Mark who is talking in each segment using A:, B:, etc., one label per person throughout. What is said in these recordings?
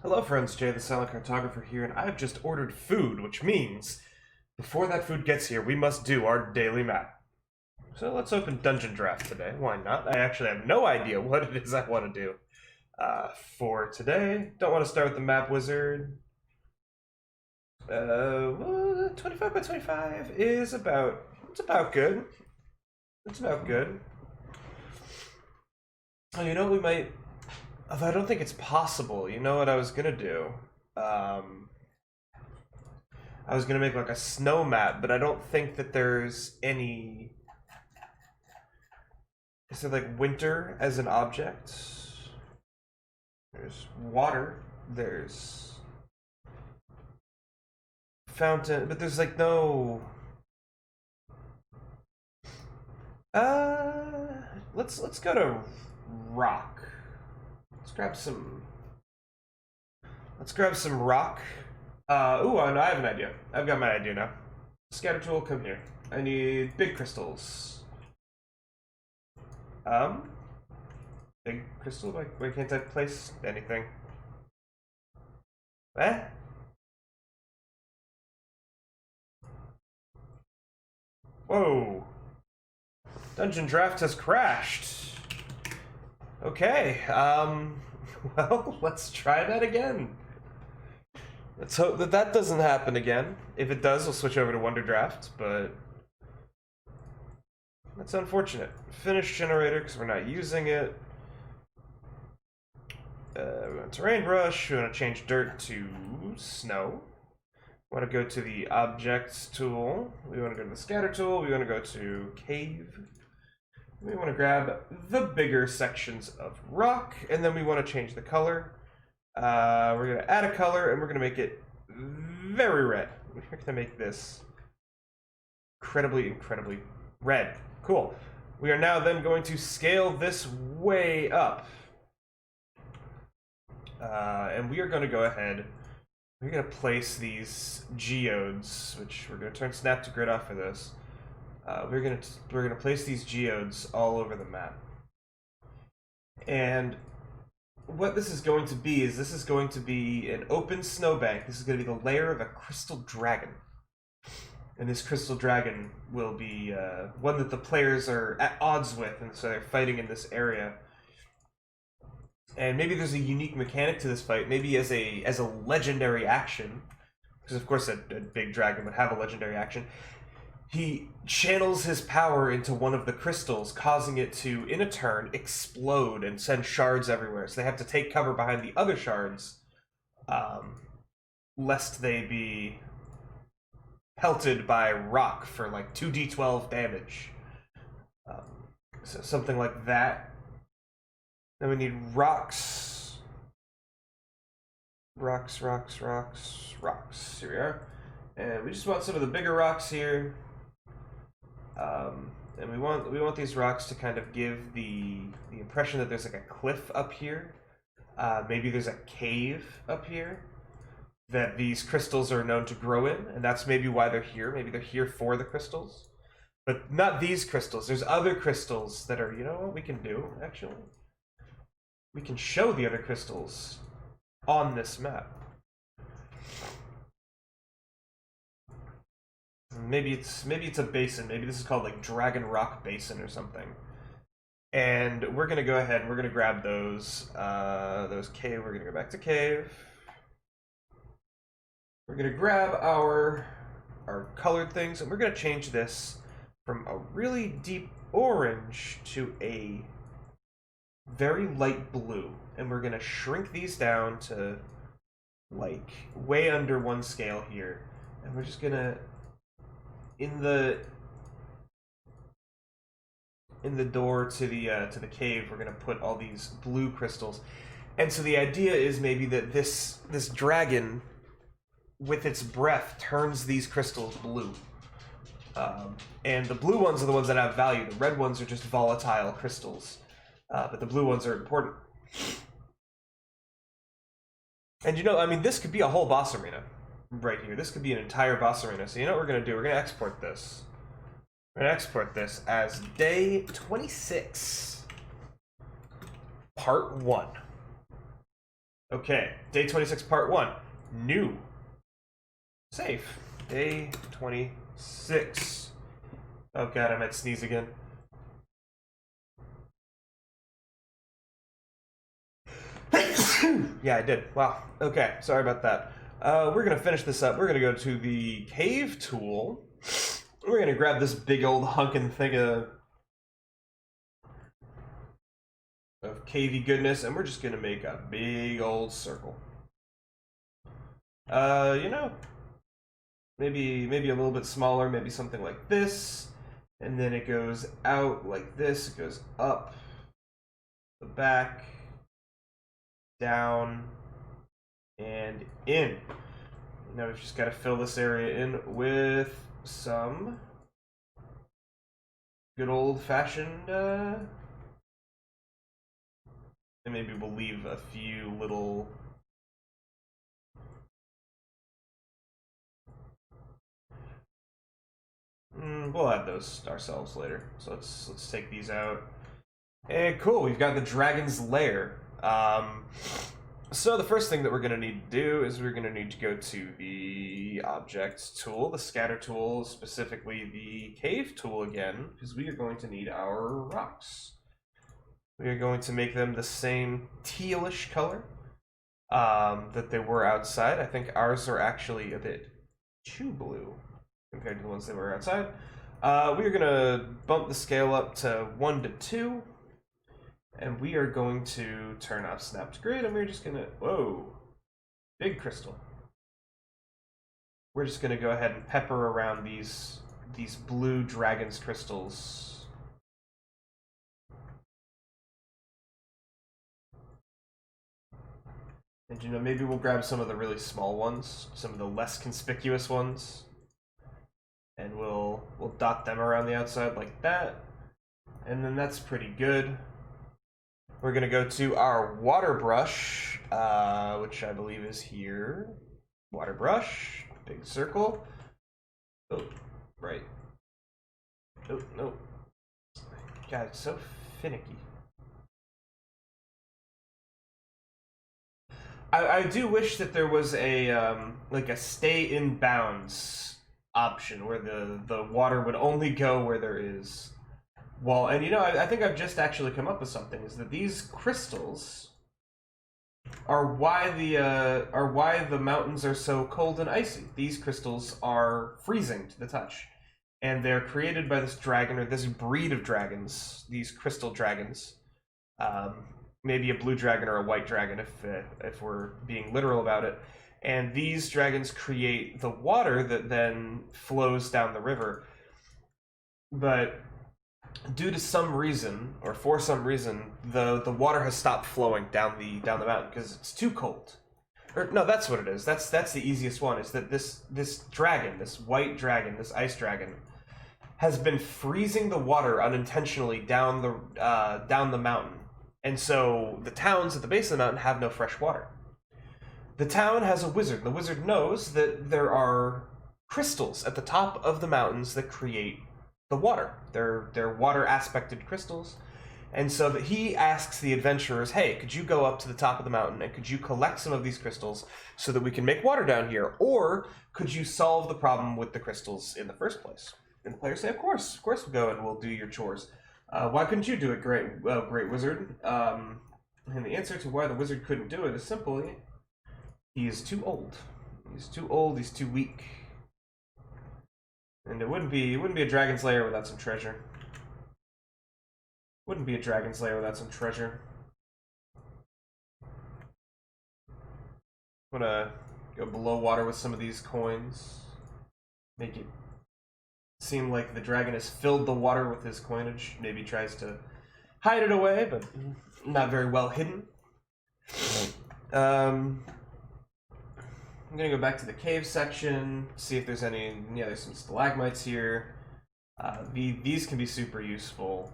A: Hello friends, Jay the Silent Cartographer here, and I've just ordered food, which means before that food gets here, we must do our daily map. So let's open Dungeon Draft today. Why not? I actually have no idea what it is I want to do for today. Don't want to start with the map wizard. 25 by 25 is about good. It's about good. Oh, you know what we might... Although I don't think it's possible. You know what I was gonna do? I was gonna make like a snow map, but I don't think that there's any... Is there like winter as an object? There's water. There's fountain, but there's like no... Let's go to rock. Let's grab some rock. Ooh, I have an idea. I've got my idea now. Scatter tool, come here. I need big crystals. Big crystal? Why can't I place anything? Eh? Whoa. Dungeon Draft has crashed. Okay, well, let's try that again. Let's hope that that doesn't happen again. If it does, we'll switch over to Wonder Draft, but that's unfortunate. Finish generator, because we're not using it. We want terrain brush, we want to change dirt to snow. We want to go to the objects tool. We want to go to the scatter tool. We want to go to cave. We want to grab the bigger sections of rock, and then we want to change the color. We're going to add a color, and we're going to make it very red. We're going to make this incredibly red. Cool. We are now then going to scale this way up. And we are going to go ahead. We're going to place these geodes, which we're going to turn snap to grid off for this. We're gonna place these geodes all over the map, and what this is going to be is this is going to be an open snowbank. This is going to be the lair of a crystal dragon, and this crystal dragon will be one that the players are at odds with, and so they're fighting in this area. And maybe there's a unique mechanic to this fight, maybe as a legendary action, because of course a big dragon would have a legendary action. He channels his power into one of the crystals, causing it to, in a turn, explode and send shards everywhere. So they have to take cover behind the other shards, lest they be pelted by rock for like 2d12 damage. So something like that. Then we need rocks. Rocks. Here we are. And we just want some of the bigger rocks here. And we want these rocks to kind of give the impression that there's like a cliff up here. Maybe there's a cave up here that these crystals are known to grow in, and that's maybe why they're here. Maybe they're here for the crystals. But not these crystals. There's other crystals that are, you know what we can do, actually? We can show the other crystals on this map. Maybe it's a basin. Maybe this is called like Dragon Rock Basin or something. And we're gonna go ahead and we're gonna grab those cave. We're gonna go back to cave. We're gonna grab our colored things, and we're gonna change this from a really deep orange to a very light blue. And we're gonna shrink these down to like way under 1 scale here. And we're just gonna in the door to the cave, we're gonna put all these blue crystals. And so the idea is maybe that this dragon, with its breath, turns these crystals blue. And the blue ones are the ones that have value. The red ones are just volatile crystals. But the blue ones are important. And you know, I mean, this could be a whole boss arena. Right here. This could be an entire boss arena. So you know what we're going to do? We're going to export this. We're going to export this as day 26. Part 1. Okay, day 26, part 1. New. Save. Day 26. Oh god, I might sneeze again. Yeah, I did. Wow. Okay, sorry about that. We're gonna finish this up. We're gonna go to the cave tool. We're gonna grab this big old hunkin' thing of cavey goodness, and we're just gonna make a big old circle. You know, maybe a little bit smaller, maybe something like this, and then it goes out like this. It goes up the back, down, and in. Now we've just got to fill this area in with some good old-fashioned, and maybe we'll leave a few little we'll add those ourselves later. So let's take these out. And cool, we've got the dragon's lair. So the first thing that we're going to need to do is we're going to need to go to the objects tool, the scatter tool, specifically the cave tool again, because we are going to need our rocks. We are going to make them the same tealish color that they were outside. I think ours are actually a bit too blue compared to the ones that were outside. We are going to bump the scale up to 1 to 2. And we are going to turn off Snapped Grid, and we're just going to... Whoa! Big crystal. We're just going to go ahead and pepper around these blue dragon's crystals. And, you know, maybe we'll grab some of the really small ones, some of the less conspicuous ones, and we'll dot them around the outside like that. And then that's pretty good. We're going to go to our water brush, which I believe is here. Water brush, big circle. Oh, right. Oh, no. God, it's so finicky. I do wish that there was a, like a stay in bounds option where the water would only go where there is. Well, and you know, I think I've just actually come up with something. Is that these crystals are why the mountains are so cold and icy. These crystals are freezing to the touch, and they're created by this dragon or this breed of dragons. These crystal dragons, maybe a blue dragon or a white dragon, if we're being literal about it. And these dragons create the water that then flows down the river, but due to some reason, or for some reason, the water has stopped flowing down the mountain because it's too cold. Or no, that's what it is. That's the easiest one. Is that this dragon, this white dragon, this ice dragon, has been freezing the water unintentionally down the mountain, and so the towns at the base of the mountain have no fresh water. The town has a wizard. The wizard knows that there are crystals at the top of the mountains that create the water. They're water aspected crystals. And so that he asks the adventurers, hey, could you go up to the top of the mountain and could you collect some of these crystals so that we can make water down here? Or could you solve the problem with the crystals in the first place? And the players say, of course we'll go and we'll do your chores. Why couldn't you do it, great wizard? And the answer to why the wizard couldn't do it is simply, he is too old. He's too old, he's too weak. And it wouldn't be a dragon's lair without some treasure. Wouldn't be a dragon's lair without some treasure. I'm gonna go below water with some of these coins. Make it seem like the dragon has filled the water with his coinage. Maybe tries to hide it away, but not very well hidden. I'm gonna go back to the cave section, see if there's any. Yeah, there's some stalagmites here. These can be super useful.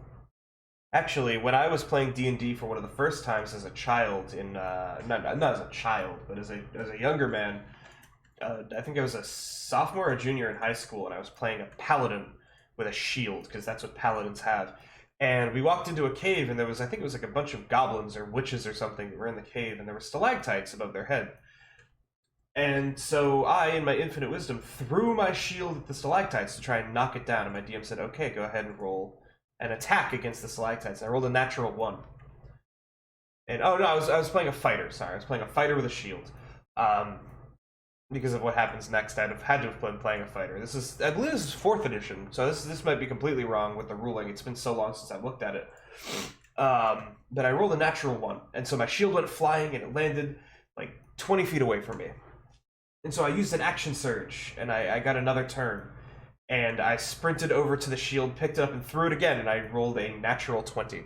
A: Actually, when I was playing D&D for one of the first times as a child, not as a child, but as a younger man, I think I was a sophomore or junior in high school, and I was playing a paladin with a shield because that's what paladins have. And we walked into a cave, and there was, I think it was like a bunch of goblins or witches or something that were in the cave, and there were stalactites above their head. And so I, in my infinite wisdom, threw my shield at the stalactites to try and knock it down. And my DM said, okay, go ahead and roll an attack against the stalactites. And I rolled a natural 1. And, oh no, I was playing a fighter, sorry. I was playing a fighter with a shield. Because of what happens next, I'd have had to have been playing a fighter. This is, I believe this is 4th edition, so this might be completely wrong with the ruling. It's been so long since I've looked at it. But I rolled a natural 1, and so my shield went flying, and it landed like 20 feet away from me. And so I used an action surge, and I got another turn. And I sprinted over to the shield, picked it up, and threw it again, and I rolled a natural 20.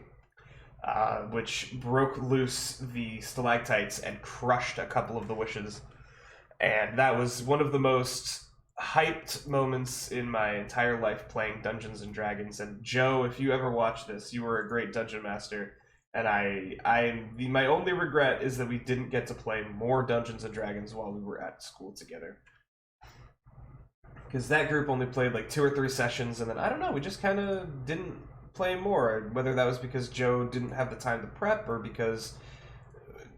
A: Which broke loose the stalactites and crushed a couple of the wishes. And that was one of the most hyped moments in my entire life playing Dungeons and Dragons. And Joe, if you ever watch this, you were a great dungeon master. And my only regret is that we didn't get to play more Dungeons and Dragons while we were at school together. Because that group only played like 2 or 3 sessions, and then, I don't know, we just kind of didn't play more. Whether that was because Joe didn't have the time to prep, or because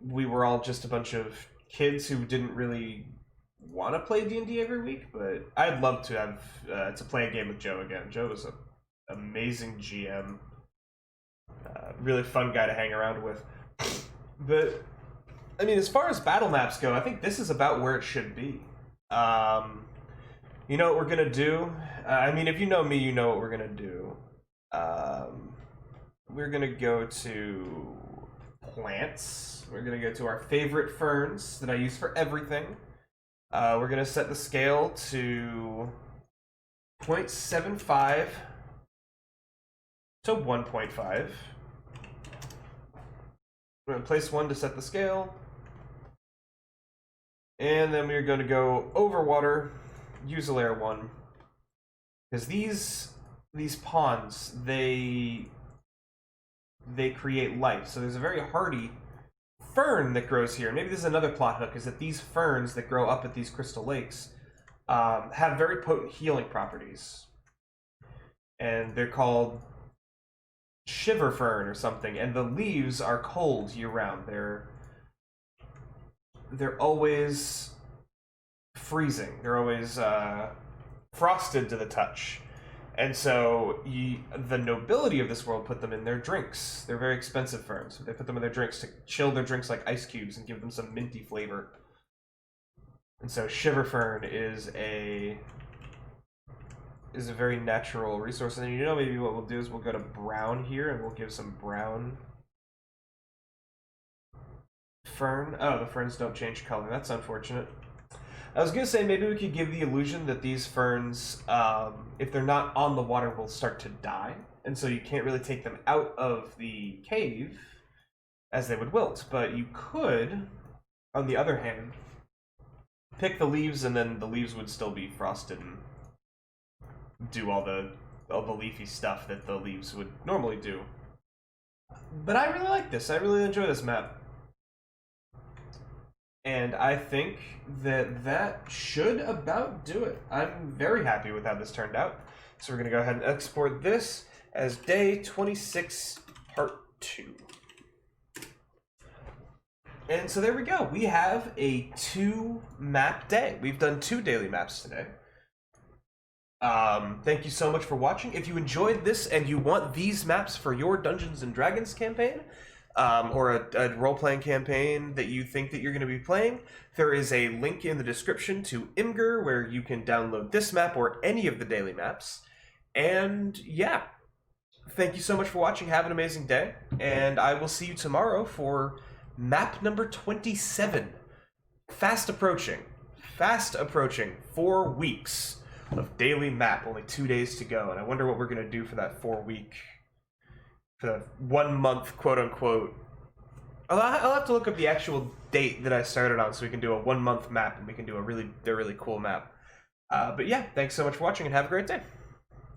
A: we were all just a bunch of kids who didn't really want to play D&D every week. But I'd love to have to play a game with Joe again. Joe was an amazing GM, really fun guy to hang around with. But I mean, as far as battle maps go, I think this is about where it should be. You know what we're gonna do? I mean, if you know me, you know what we're gonna do. We're gonna go to plants. We're gonna go to our favorite ferns that I use for everything. We're gonna set the scale to 0.75 to 1.5. We're gonna place 1 to set the scale. And then we're gonna go over water, use a layer 1. Because these ponds, they create life. So there's a very hardy fern that grows here. Maybe this is another plot hook, is that these ferns that grow up at these crystal lakes have very potent healing properties. And they're called shiver fern or something, and the leaves are cold year-round. They're always freezing. They're always frosted to the touch. And so the nobility of this world put them in their drinks. They're very expensive ferns. They put them in their drinks to chill their drinks like ice cubes and give them some minty flavor. And so shiver fern is a very natural resource. And you know, maybe what we'll do is we'll go to brown here, and we'll give some brown fern. Oh, the ferns don't change color. That's unfortunate. I was going to say maybe we could give the illusion that these ferns, if they're not on the water, will start to die. And so you can't really take them out of the cave as they would wilt. But you could, on the other hand, pick the leaves, and then the leaves would still be frosted and do all the leafy stuff that the leaves would normally do. But I really like this. I really enjoy this map. And I think that should about do it. I'm very happy with how this turned out. So we're going to go ahead and export this as day 26, part 2. And so there we go. We have a 2-map day. We've done 2 daily maps today. Thank you so much for watching. If you enjoyed this and you want these maps for your Dungeons & Dragons campaign, or a role-playing campaign that you think that you're going to be playing, there is a link in the description to Imgur where you can download this map or any of the daily maps. And yeah, thank you so much for watching. Have an amazing day, and I will see you tomorrow for map number 27. Fast approaching 4 weeks of daily map, only 2 days to go, and I wonder what we're going to do for that 4-week, for the 1 month, quote unquote. I'll have to look up the actual date that I started on so we can do a 1 month map, and we can do a really cool map. But yeah, thanks so much for watching, and have a great day.